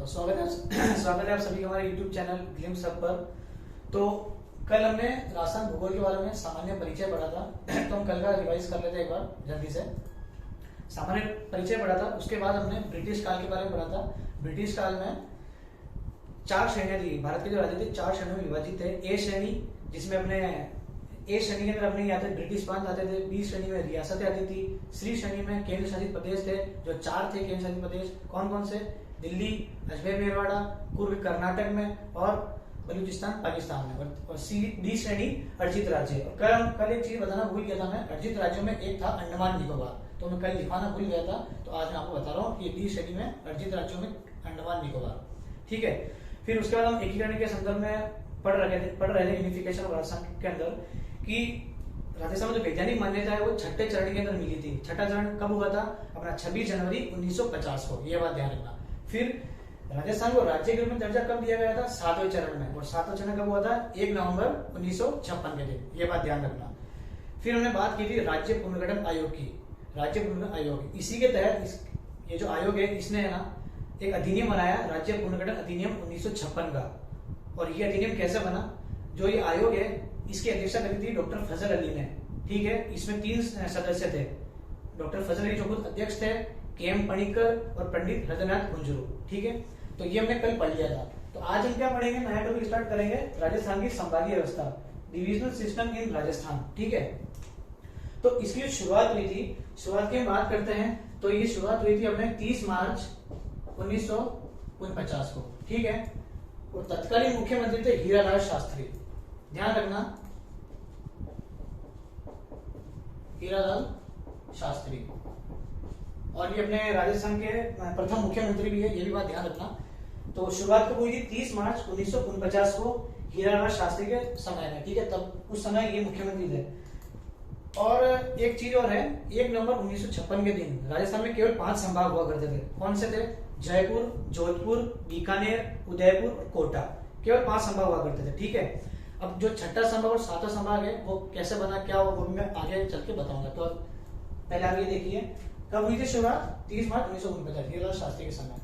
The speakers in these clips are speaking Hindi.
तो स्वागत है आप सभी का हमारे YouTube चैनल ग्लिम्स हब पर। तो कल हमने राजस्थान भूगोल के बारे में सामान्य परिचय पढ़ा था तो हम कल का रिवाइज कर लेते हैं एक बार जल्दी से। सामान्य परिचय पढ़ा था, उसके बाद हमने ब्रिटिश काल के बारे में पढ़ा था। ब्रिटिश काल में 4 श्रेणियां थी। भारत के जो राज्य थे 4 श्रेणियों में विभाजित थे। ए श्रेणी, जिसमें अपने ए श्रेणी के अंदर अपने आते ब्रिटिश प्रांत आते थे। बी श्रेणी में रियासतें आती थी। सी श्रेणी में केंद्र शासित प्रदेश थे, जो 4 थे केंद्र शासित प्रदेश। कौन कौन से? दिल्ली, अजमेर मेरवाड़ा, कुर्ग कर्नाटक में और बलूचिस्तान पाकिस्तान में। और डी श्रेणी अर्जित राज्य। कल एक चीज बताना भूल गया था मैं, अर्जित राज्यों में एक था अंडमान निकोबार, तो मैं कल लिखवाना भूल गया था, तो आज मैं आपको बता रहा हूँ कि डी श्रेणी में अर्जित राज्यों में अंडमान निकोबार। ठीक है। फिर उसके बाद हम एकीकरण के संदर्भ में पढ़ रहे थे यूनिफिकेशन ऑफ राजस्थान के अंदर कि राजस्थान में जो वैज्ञानिक मान्यता है वो छठे चरण के अंदर मिली थी। छठा चरण कब हुआ था? अपना 26 जनवरी 1950 को, ये बात ध्यान रखना। फिर राजस्थान को राज्य के रूप में दर्जा कब दिया गया था? 7वें चरण में। और 7वां चरण कब हुआ था? 1 नवंबर 1956 के दिन, ये बात ध्यान रखना। फिर हमने बात की थी राज्य पुनर्गठन आयोग की। राज्य पुनर्गठन आयोग, इसी के तहत ये जो आयोग है इसने है ना एक अधिनियम बनाया, राज्य पुनर्गठन अधिनियम 1956 का। और ये अधिनियम कैसे बना? जो ये आयोग है इसकी अध्यक्षता करी थी डॉक्टर फजल अली ने। ठीक है। इसमें 3 सदस्य थे। डॉक्टर फजल अली जो खुद अध्यक्ष थे, के.एम. पणिक्कर और पंडित हृदयनाथ कुंजरू। ठीक है। तो ये हमने कल पढ़ लिया था। तो आज हम क्या पढ़ेंगे? नया टॉपिक स्टार्ट करेंगे, राजस्थान की संभागीय व्यवस्था, डिविजनल सिस्टम इन राजस्थान। ठीक है। तो इसकी जो शुरुआत हुई थी, शुरुआत की हम बात करते हैं तो ये शुरुआत हुई थी अपने 30 मार्च 1949 को। ठीक है। और तत्कालीन मुख्यमंत्री थे हीरालाल शास्त्री। ध्यान रखना, हीरालाल शास्त्री। और ये अपने राजस्थान के प्रथम मुख्यमंत्री भी है, ये भी बात ध्यान रखना। तो शुरुआत कब हुई थी? 30 मार्च 1949 को हीरालाल शास्त्री के समय में। ठीक है। तब उस समय ये मुख्यमंत्री थे। और एक चीज और है, 1 नवंबर 1956 के दिन राजस्थान में केवल 5 संभाग हुआ करते थे। कौन से थे? जयपुर, जोधपुर, बीकानेर, उदयपुर और कोटा। केवल 5 संभाग हुआ करते थे। ठीक है। अब जो छठा संभाग और 7वां संभाग है वो कैसे बना, क्या हुआ, वो मैं आगे चल के बताऊंगा। तो पहले आप ये देखिए कब हुई थी शुरुआत? 30 मार्च 1949, हीरालाल शास्त्री के समय।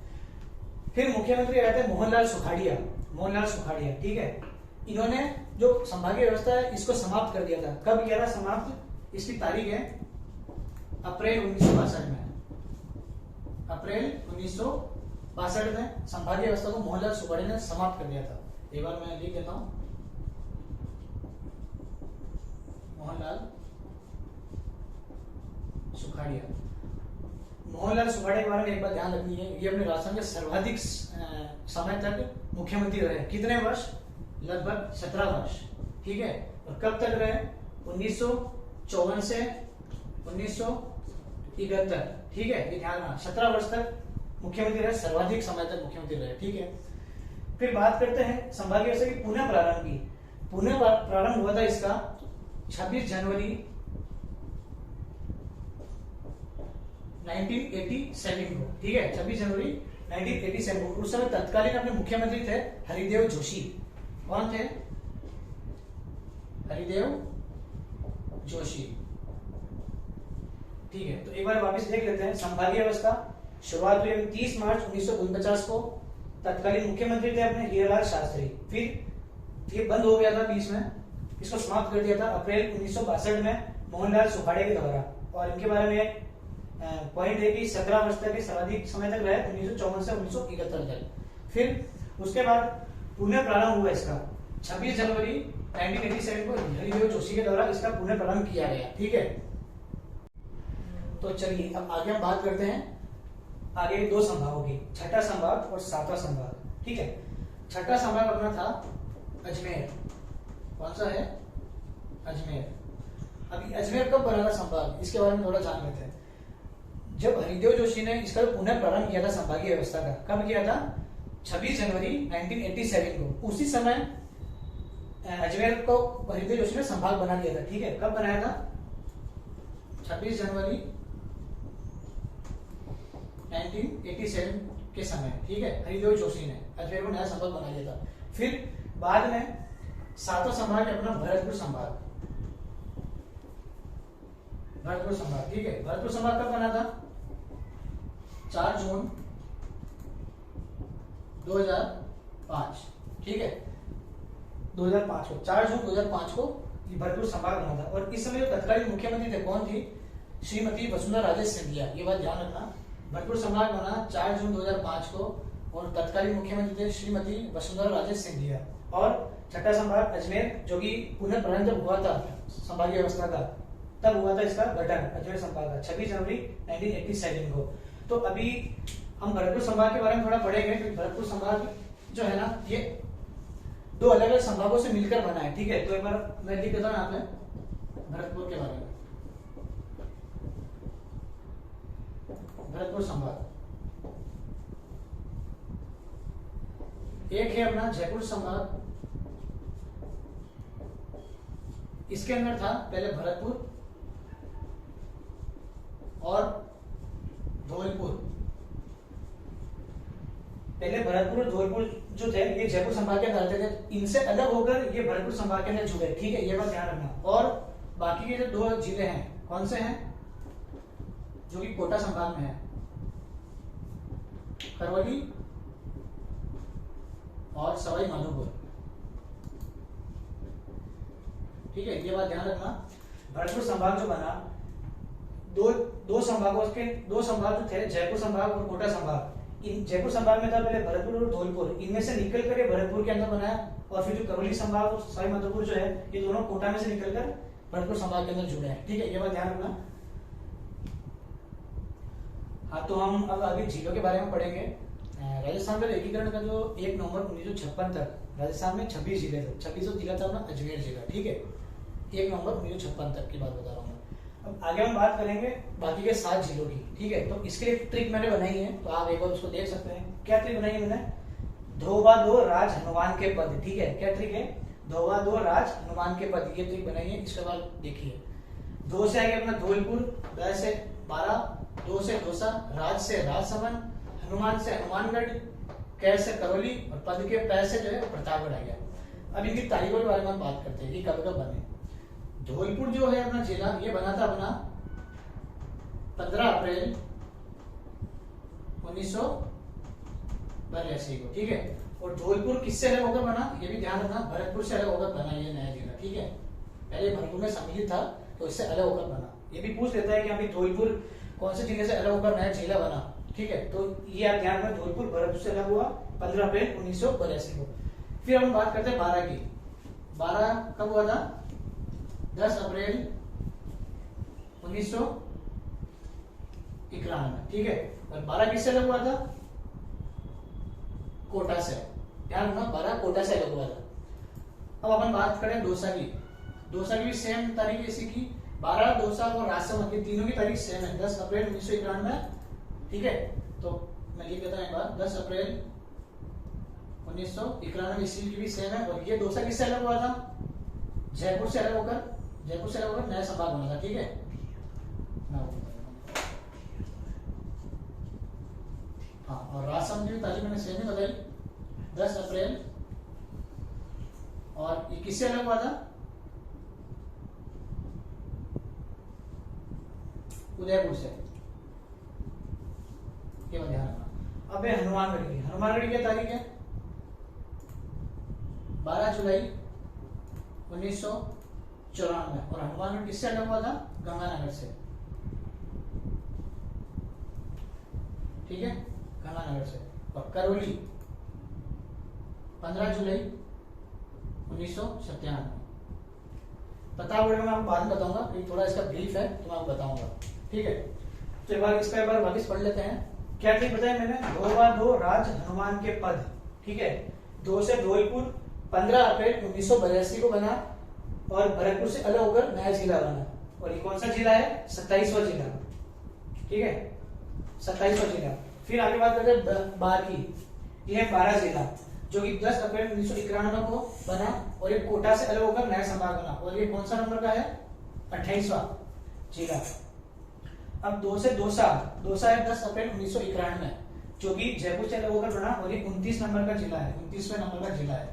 फिर मुख्यमंत्री आए थे मोहनलाल सुखाड़िया। मोहनलाल सुखाड़िया। ठीक है। इन्होंने जो संभागीय व्यवस्था है इसको समाप्त कर दिया था। कब किया था समाप्त? इसकी तारीख है अप्रैल 1962 में। अप्रैल 1962 में संभागीय व्यवस्था को मोहनलाल सुखाड़िया ने समाप्त कर दिया था। एक बार मैं लिख देता हूं, मोहनलाल सुखाड़िया। मोहनलाल सुखाड़िया के बारे में एक बात ध्यान रखनी है, ये अपने राजस्थान के सर्वाधिक समय तक मुख्यमंत्री रहे। कितने वर्ष? लगभग 17 वर्ष। ठीक है। और कब तक रहे? 1954 से 1971। ठीक है, ये ध्यान रखना। 17 वर्ष तक मुख्यमंत्री रहे, सर्वाधिक समय तक मुख्यमंत्री रहे। ठीक है। फिर बात करते हैं संभागीय व्यवस्था की पुनः प्रारंभ की। पुनः प्रारंभ हुआ था इसका 26 जनवरी 1987 को। ठीक है। 26 जनवरी 1987 को। उस समय तत्कालीन अपने मुख्यमंत्री थे हरिदेव जोशी। कौन थे? हरिदेव जोशी। ठीक है। तो एक बार वापस देख लेते हैं संभागीय व्यवस्था। शुरुआत हुई 30 मार्च 1949 को। तत्कालीन मुख्यमंत्री थे अपने हीरालाल शास्त्री। फिर ये बंद हो गया था बीच में, इसको समाप्त कर दिया था अप्रैल 1962 में मोहनलाल सुखाड़िया के द्वारा। और इनके बारे में पॉइंट है कि 17 वर्ष तक सर्वाधिक समय तक रहे, 1954 से 1971 तक। फिर उसके बाद पुनः प्रारंभ हुआ इसका 26 जनवरी 1987 को हरिदेव जोशी के द्वारा इसका पुनः प्रारंभ किया गया। ठीक है। तो चलिए अब आगे हम बात करते हैं आगे 2 संभागों की, छठा संभाग और 7वां संभाग। ठीक है। छठा संभाग अपना था अजमेर। कौन सा है? अजमेर। अभी अजमेर कब बना था संभाग, इसके बारे में थोड़ा जान लेते हैं। जब हरिदेव जोशी ने इसका पुनः प्रारंभ किया था संभागीय व्यवस्था का, कब किया था? 26 जनवरी 1987 को। उसी समय अजमेर को हरिदेव जोशी ने संभाग बना दिया था। ठीक है। कब बनाया था? 26 जनवरी 1987 के समय। ठीक है। हरिदेव जोशी ने अजमेर को नया संभाग बना दिया था। फिर बाद में 7वां संभाग अपना भरतपुर संभाग। भरतपुर संभाग। ठीक है। भरतपुर संभाग कब बना था? 4 जून 2005, ठीक है, 2005 को 4 जून 2005 को ये भरतपुर संभाग बना था। और इस समय जो तत्कालीन मुख्यमंत्री थे कौन थी? श्रीमती वसुंधरा राजे सिंधिया। ये बात ध्यान रखना, भरतपुर संभाग बना 4 जून 2005 को और तत्कालीन मुख्यमंत्री थे श्रीमती वसुंधरा राजे सिंधिया। और छठा संभाग अजमेर, जो कि पुनर्गठन जब हुआ था संभागीय व्यवस्था का, तब हुआ था इसका गठन अजमेर संभाग का 26 जनवरी 1987 को। तो अभी हम भरतपुर संभाग के बारे में थोड़ा पढ़ेंगे। तो भरतपुर संभाग जो है ना, ये दो अलग अलग संभागों से मिलकर बना है, ठीक है। तो एक बार मैं लिख देता हूँ यहाँ पे भरतपुर के बारे में। भरतपुर संभाग एक है अपना जयपुर संभाग, इसके अंदर था पहले भरतपुर और धौलपुर। पहले भरतपुर और धौलपुर जो थे ये जयपुर संभाग के अंदर आते थे, इनसे अलग होकर ये भरतपुर संभाग के अंदर जुड़े, ठीक है, ये बात ध्यान रखना। और बाकी के जो 2 जिले हैं कौन से हैं, जो कि कोटा संभाग में है, करौली और सवाई माधोपुर, ठीक है, ये बात ध्यान रखना। भरतपुर संभाग जो बना, दो संभाग जो थे, जयपुर संभाग और कोटा संभाग। इन जयपुर संभाग में था पहले भरतपुर और धौलपुर, इनमें से निकलकर ये भरतपुर के अंदर बनाया। और फिर जो करौली संभाग और सवाई माधोपुर जो है, ये दोनों कोटा में से निकलकर भरतपुर संभाग के अंदर जुड़े हैं, ठीक है, ये बात ध्यान रखना। हाँ, तो हम अब आगे जिलों के बारे में पढ़ेंगे। राजस्थान में एकीकरण का जो 1 नवंबर 1956 तक राजस्थान में 26 जिले थे, 26 जिला था अपना अजमेर जिला, ठीक है, 1 नवंबर 1956 तक की बात बता रहा हूँ। अब आगे हम बात करेंगे बाकी के 7 जिलों की, ठीक है। तो इसके लिए ट्रिक मैंने बनाई है, तो आप एक बार उसको देख सकते हैं। क्या ट्रिक बनाई है मैंने? धोबा दो राज हनुमान के पद, ठीक है। क्या ट्रिक है? धोबा दो राज हनुमान के पद, ये ट्रिक बनाई है। इसके बाद देखिए, 2 से आगे अपना धौलपुर, 10 से 12, 2 से दौसा, राज से राजसमंद, हनुमान से हनुमानगढ़, कै से करौली और पद के पै से जो है प्रतापगढ़ आ गया। अब इनकी तारीखों के बारे में हम बात करते हैं, ये कब कब बने। धौलपुर जो है अपना जिला, ये बना था अपना 15 अप्रैल 1982 को, ठीक है। और धौलपुर किससे अलग होकर बना, ये भी ध्यान रखना, भरतपुर से अलग होकर बना ये नया जिला, ठीक है। पहले भरतपुर में सम्मिलित था, तो इससे अलग होकर बना। ये भी पूछ लेता है कि अभी धौलपुर कौन से जिले से अलग होकर नया जिला बना, ठीक है। तो ये आप ध्यान रखें, धौलपुर भरतपुर से अलग हुआ 15 अप्रैल 1982 को। फिर हम बात करते हैं 12 की। 12 कब हुआ था? 10 अप्रैल 1991, ठीक है। और 12 किससे अलग हुआ था? कोटा से, ध्यान रखना, 12 कोटा से अलग हुआ था। अब अपन बात करें दौसा की। दौसा की भी सेम तारीख इसी की, 12, दौसा और राजसमंद की तीनों की तारीख सेम है, 10 अप्रैल 1991, ठीक है। तो मैं लिख देता हूं एक बार, 10 अप्रैल 1991 इसी की भी सेम है। और ये दौसा किससे अलग हुआ था? जयपुर से अलग होकर नया संभाग बना था, ठीक है। हाँ, और राजसमंद की तारीख मैंने सेम ही बताई, 10 अप्रैल। और ये किससे अलग हुआ था? उदयपुर से, केवल ध्यान रखना। अब है हनुमानगढ़ की। हनुमानगढ़ की तारीख है 12 जुलाई 1994। और हनुमानगढ़ किससे अलग हुआ था? गंगानगर से, ठीक है, गंगानगर से। और करौली 15 जुलाई 1997। प्रतापगढ़ में मैं आपको बाद में बताऊंगा, क्योंकि थोड़ा इसका ब्रीफ है, तो मैं आपको बताऊंगा, ठीक है। तो एक बार इसका एक बार वापस पढ़ लेते हैं। क्या ठीक बताया मैंने? धोबा दो राज हनुमान के पद, ठीक है। 2 से धौलपुर 15 अप्रैल 1982 को बना और भरतपुर से अलग होकर नया जिला बना। और ये कौन सा जिला है? 27वां जिला, ठीक है, 27वां जिला। फिर आगे बात करते हैं 12 की। यह 12 जिला जो कि 10 अप्रैल 1991 को बना और ये कोटा से अलग होकर नया संभाग बना। और ये कौन सा नंबर का है? 28वां जिला। अब 2 से दौसा है 10 अप्रैल 1991 जो कि जयपुर से अलग होकर बना और ये 29 नंबर का जिला है, 29वें नंबर का जिला है।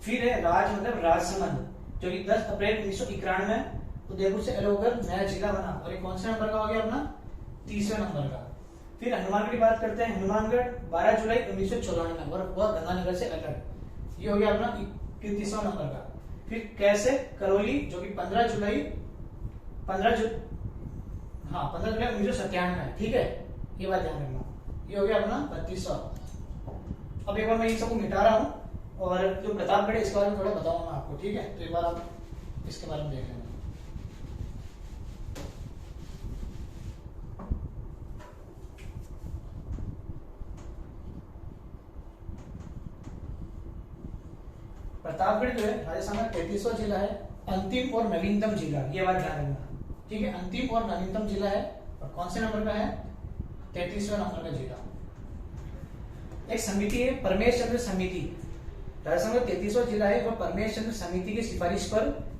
फिर है राज मतलब राजसमंद जो कि 10 अप्रैल 1991 उदयपुर से अलग होकर नया जिला बना और ये कौन से नंबर का हो गया अपना? 30वें नंबर का। फिर हनुमानगढ़ की बात करते हैं। हनुमानगढ़ 12 जुलाई 1994 में, और वह गंगानगर से अलग। ये हो गया अपना 31वां नंबर का। फिर कैसे करौली जो कि 15 जुलाई 1997 है, ठीक है, ये बात ध्यान रखना। ये हो गया अपना 32वां। अब एक बार मैं इन सबको मिटा रहा हूँ और जो प्रतापगढ़ है इसके बारे में थोड़ा बताऊंगा मैं आपको, ठीक है। तो एक बार आप इसके बारे में देख लेना। प्रतापगढ़ जो है राजस्थान का 33वां जिला है, अंतिम और नवीनतम जिला, ये बात ध्यान रखना, ठीक है। अंतिम और नवीनतम जिला है, और कौन से नंबर का है? 33वें नंबर का जिला। एक समिति है परमेश चंद्र समिति, राजस्थान का 33वां जिला है, वह परमेश चंद्र समिति की सिफारिश पर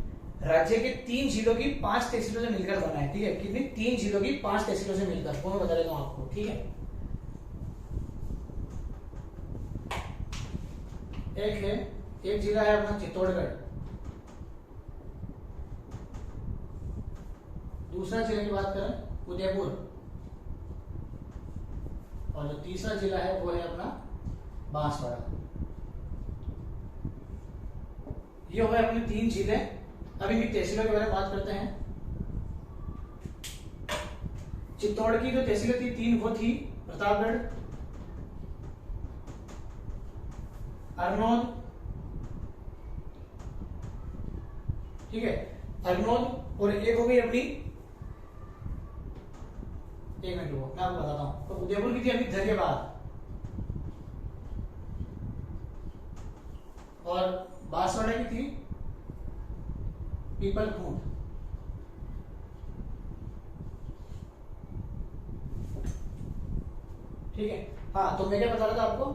राज्य के 3 जिलों की 5 तहसीलों से मिलकर बना है, ठीक है। कितनी? 3 जिलों की 5 तहसीलों से मिलकर, वो मैं बता देता हूँ आपको, ठीक है। एक जिला है अपना चित्तौड़गढ़, दूसरा जिले की बात करें उदयपुर, और जो तीसरा जिला है वो है अपना बांसवाड़ा। ये हो गए अपने 3 जिले। अभी भी तहसीलों के बारे में बात करते हैं। चित्तौड़ की जो तहसीलें थी 3, वो थी प्रतापगढ़, अरनोद, ठीक है, अरनोद, और एक हो गई अपनी, एक मिनट रुको मैं आपको बताता हूं। तो उदयपुर की थी अभी धैर्यवाद, और बांसवाड़ा की थी पीपल खूंट, ठीक है। हाँ, तो मैं क्या बता रहा था आपको?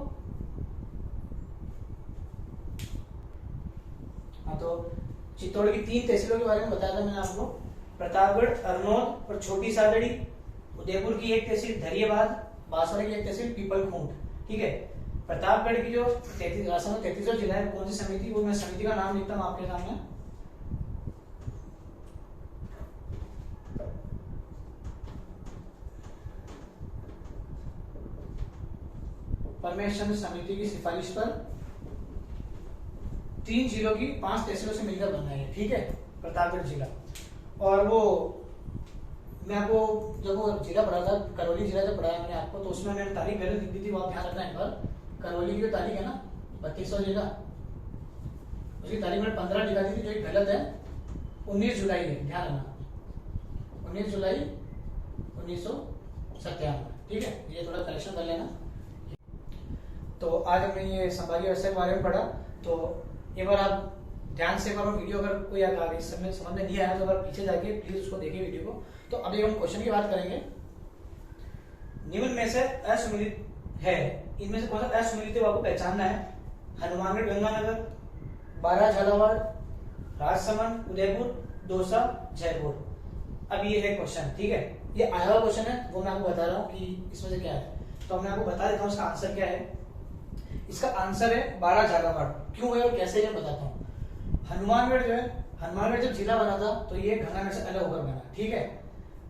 हाँ, तो चित्तौड़ की 3 तहसीलों के बारे में बताया था मैंने आपको, प्रतापगढ़, अरनोद और छोटी सादड़ी। उदयपुर की एक तहसील धैर्यवाद, बांसवाड़ा की एक तहसील पीपल खूंट, ठीक है। प्रतापगढ़ की जो 33वां जिला है, कौन सी समिति? वो मैं समिति का नाम लिखता हूँ आपके सामने। परमेश चंद्र समिति की सिफारिश पर 3 जिलों की 5 तहसीलों से मिलकर बना है, ठीक है, प्रतापगढ़ जिला। और वो मैं आपको जब वो जिला पढ़ा था, करौली जिला जब पढ़ाया मैंने आपको, तो उसमें मैंने तारीख गलत लिख दी थी, वो आप ध्यान रखना एक बार। करौली की जो तारीख है ना 32वां जिला, उसकी तारीख मैंने 15 लिखा दी थी, जो गलत है। 19 जुलाई है, ध्यान रखना, 19 जुलाई 1997, ठीक है। ये थोड़ा करेक्शन कर लेना। तो आज हमने ये संभागीय व्यवस्था के बारे में पढ़ा। तो एक बार आप ध्यान से वीडियो, अगर कोई इस समय समझ में नहीं आया तो अगर पीछे जाके प्लीज उसको देखिए वीडियो को। तो अभी हम क्वेश्चन की बात करेंगे। निम्न में से असुमिलित है, इनमें से कौन सा असुमिलित है वो आपको पहचानना है। हनुमानगढ़, गंगानगर, 12 झालावाड़, राजसमंद, उदयपुर, दौसा, जयपुर। अब ये है क्वेश्चन, ठीक है। ये आया हुआ क्वेश्चन है, वो मैं आपको बता रहा हूँ कि इसमें से क्या है। तो मैं आपको बता देता हूँ इसका आंसर क्या है। इसका आंसर है 12 झालावाड़। क्यों है और कैसे, ये बताता हूँ। हनुमानगढ़ जो है, हनुमानगढ़ जब जिला बना था तो ये गंगानगर से अलग होकर बना, ठीक है।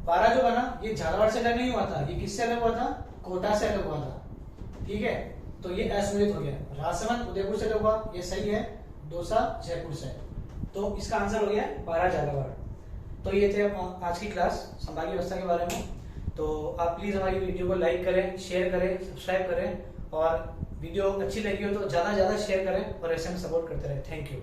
12 जो बना ये झालावाड़ से अलग नहीं हुआ था, ये किससे अलग हुआ था? कोटा से अलग हुआ था, ठीक है। तो ये असुमिलित हो गया। राजसमंद उदयपुर से अलग हुआ, ये सही है। दौसा जयपुर से, तो इसका आंसर हो गया 12 झालावाड़। तो ये थे आज की क्लास संभागीय व्यवस्था के बारे में। तो आप प्लीज हमारी वीडियो को लाइक करें, शेयर करें, सब्सक्राइब करें, और वीडियो अच्छी लगी हो तो ज्यादा से ज्यादा शेयर करें और ऐसे में सपोर्ट करते रहें। Thank you.